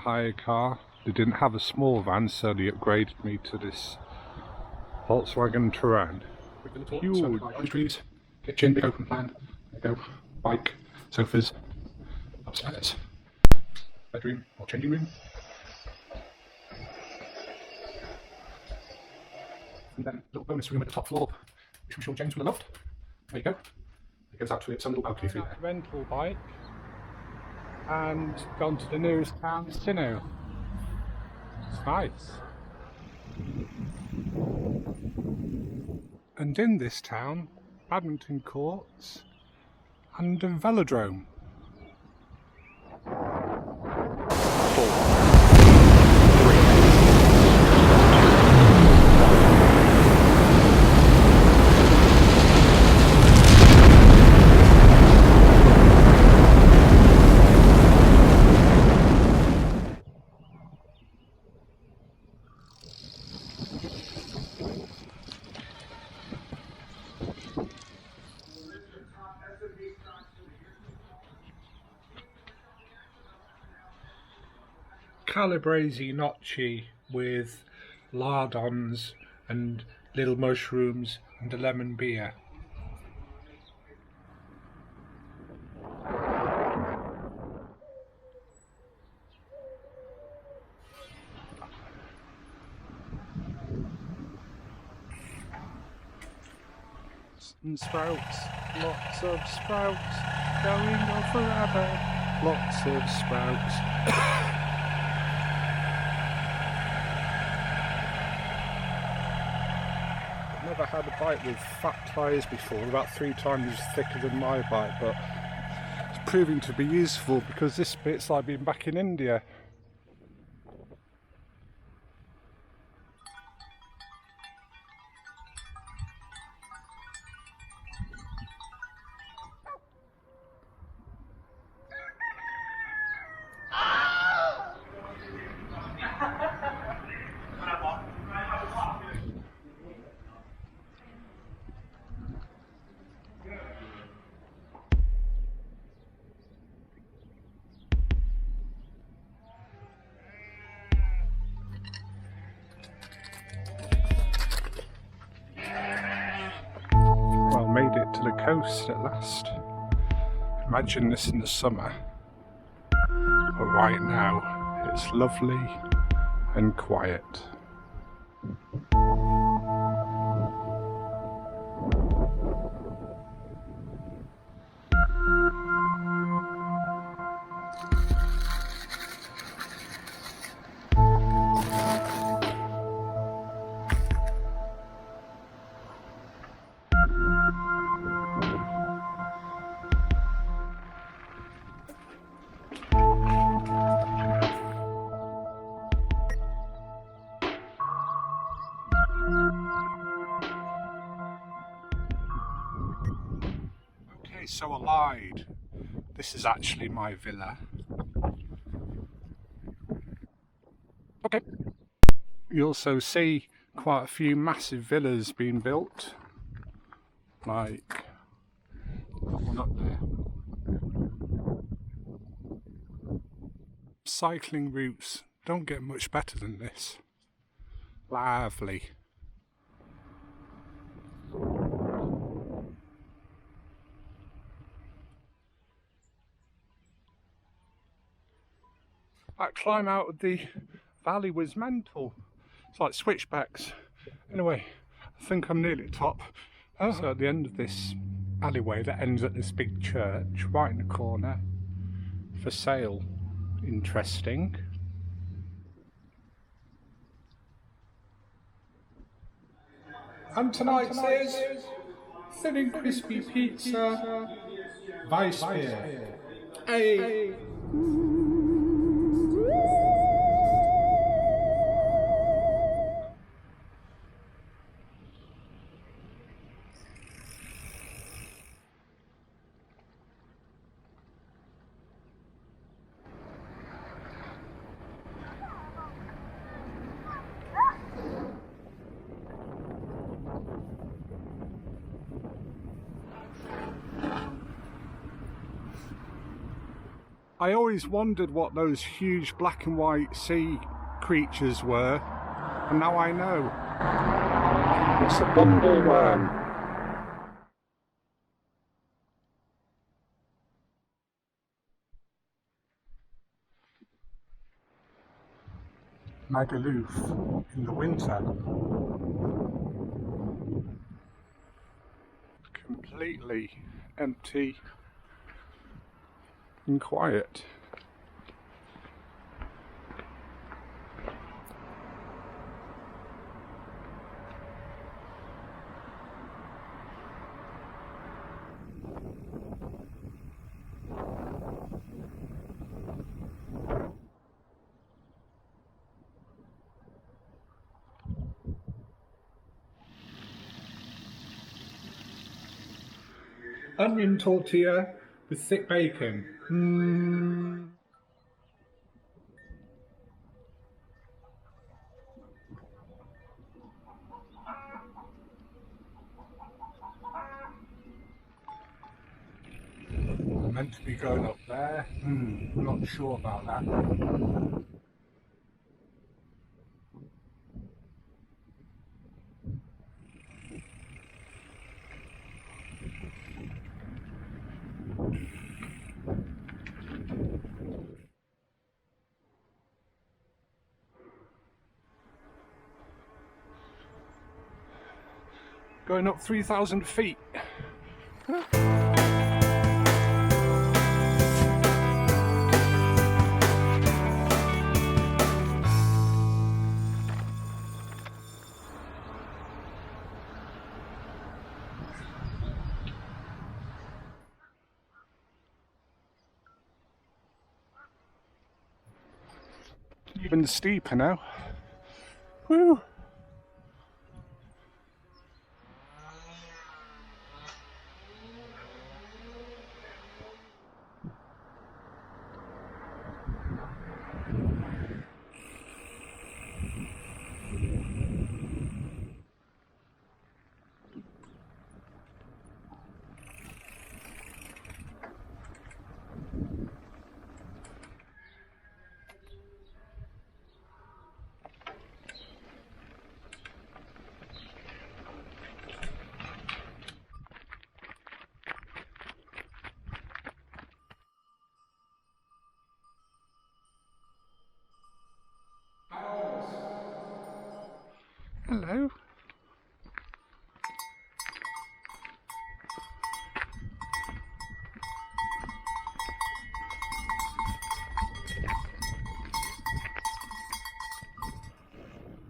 hire car. They didn't have a small van, so they upgraded me to this Volkswagen Touran. Huge. Trees, kitchen, big open plan. There you go. Bike, sofas, upstairs, bedroom or changing room. And then a little bonus room at the top floor, which I'm sure James will have loved. There you go. It goes out to its own little balcony through there. Rental bike and gone to the nearest town, Sinnoh. It's nice. And in this town, badminton courts and a velodrome. Calabrese gnocchi with lardons and little mushrooms and a lemon beer. And sprouts, lots of sprouts, going on forever, lots of sprouts. Never had a bike with fat tyres before, about 3 times thicker than my bike, but it's proving to be useful because this bit's like being back in India. Made it to the coast at last. Imagine this in the summer, but right now it's lovely and quiet. So I lied. This is actually my villa. Okay. You also see quite a few massive villas being built. Like that one up there. Cycling routes don't get much better than this. Lovely. That climb out of the valley was mental. It's like switchbacks. Anyway, I think I'm nearly at the top. So at the end of this alleyway that ends at this big church, right in the corner, for sale. Interesting. And tonight is thin and crispy pizza, Weiss beer. Hey. I always wondered what those huge black and white sea creatures were, and now I know. It's a bumbleworm. Magaluf in the winter. Completely empty and quiet. Onion tortilla with thick bacon. Meant to be going up there. Not sure about that. Going up 3,000 feet. Even steeper now. Woo! Hello.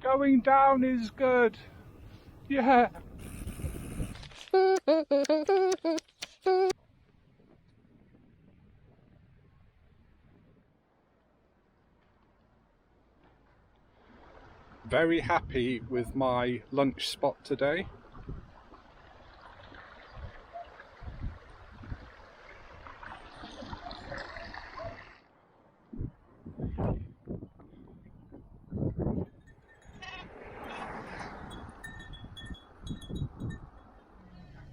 Going down is good. Yeah. Very happy with my lunch spot today.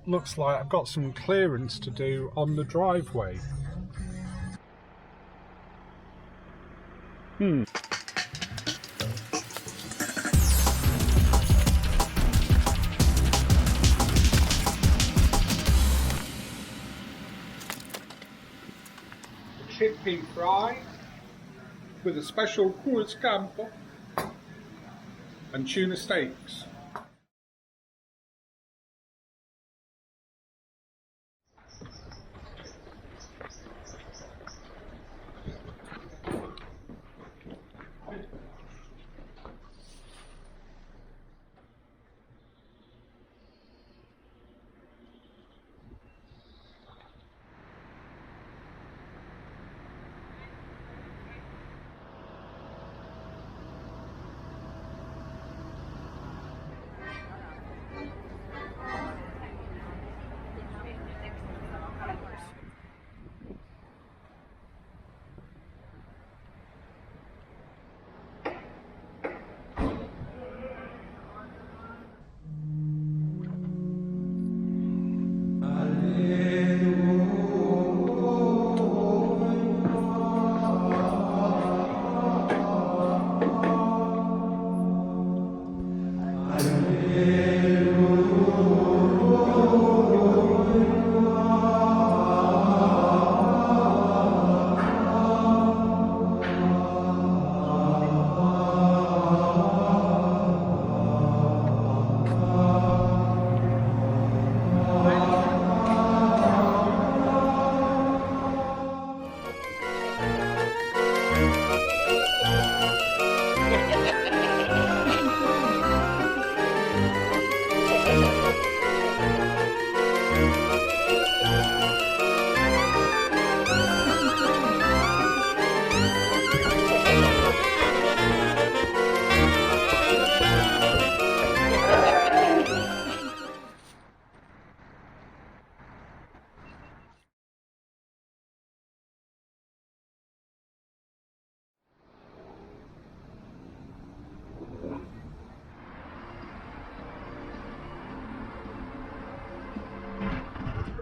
Looks like I've got some clearance to do on the driveway. Chickpea fry with a special cool scampo and tuna steaks.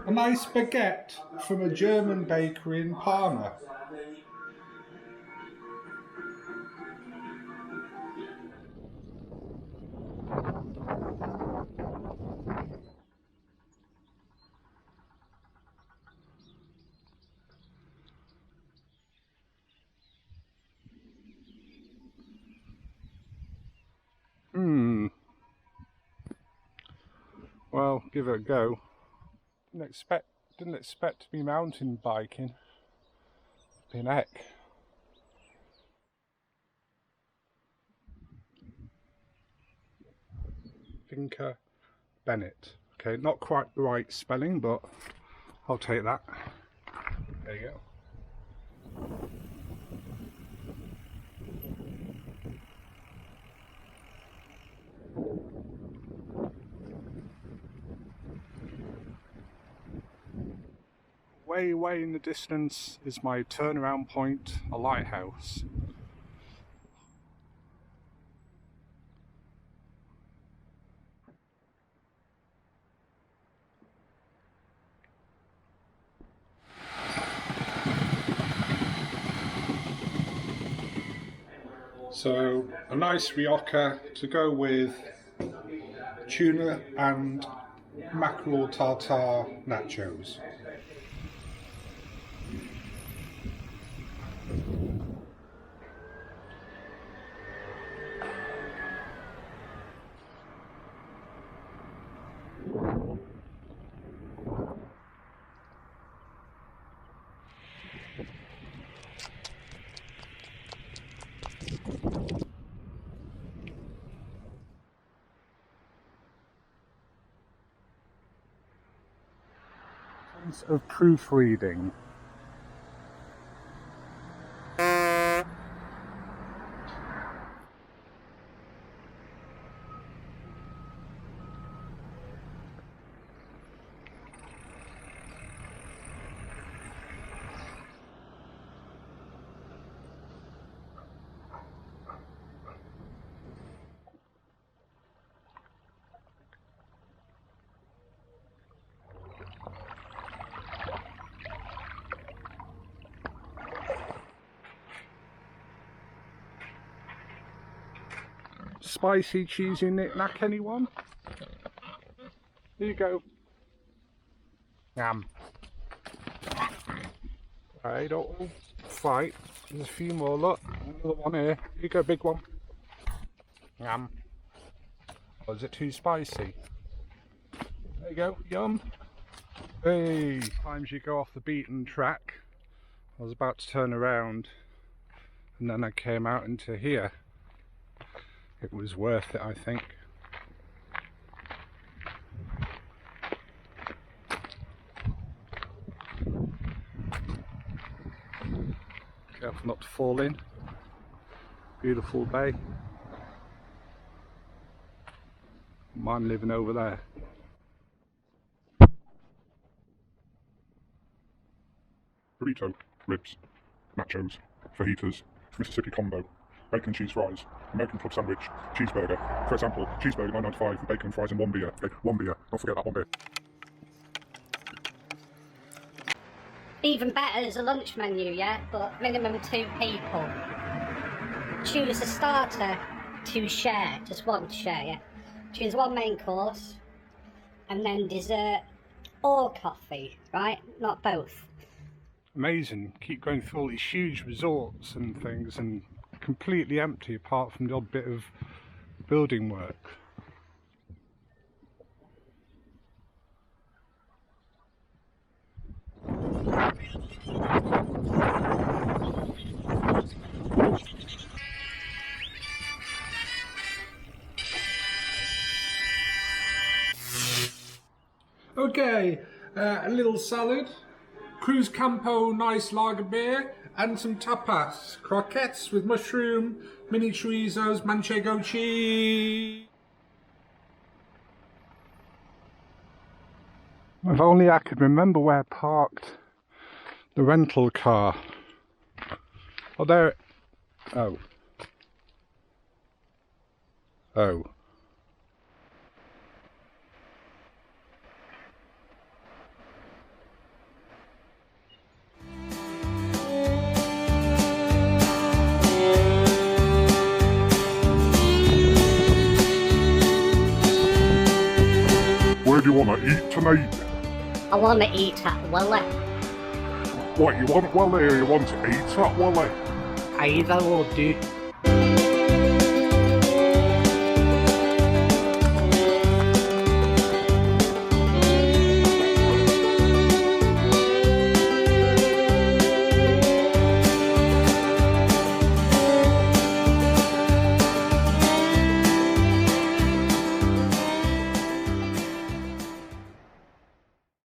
A nice baguette from a German bakery in Parma. Well, give it a go. Didn't expect to be mountain biking. Been heck. Finca Bennett. Okay, not quite the right spelling, but I'll take that. There you go. Way in the distance is my turnaround point, a lighthouse. So a nice rioja to go with tuna and mackerel tartare nachos. Of proofreading. Spicy cheesy knick-knack, anyone? Here you go. Yum. Right, don't all fight. There's a few more, look. Another one here. Here you go, big one. Yum. Or is it too spicy? There you go, yum. Hey, times you go off the beaten track. I was about to turn around and then I came out into here. It was worth it, I think. Careful not to fall in. Beautiful bay. Mine living over there. Burrito, ribs, nachos, fajitas, Mississippi combo, bacon cheese fries, American club sandwich, cheeseburger. For example, cheeseburger $9.95 with bacon, fries and one beer. Okay, one beer. Don't forget that one beer. Even better is a lunch menu, yeah, but minimum 2 people. Choose a starter to share, just one to share, yeah. Choose one main course, and then dessert or coffee, right? Not both. Amazing. Keep going through all these huge resorts and things and completely empty apart from the odd bit of building work. Okay, a little salad, Cruz Campo nice lager beer, and some tapas. Croquettes with mushroom, mini chorizos, manchego cheese. If only I could remember where I parked the rental car. Oh, there. Oh. Oh. mate? I want to eat at Willie. What, you want Willie or you want to eat at Willie? Either will do.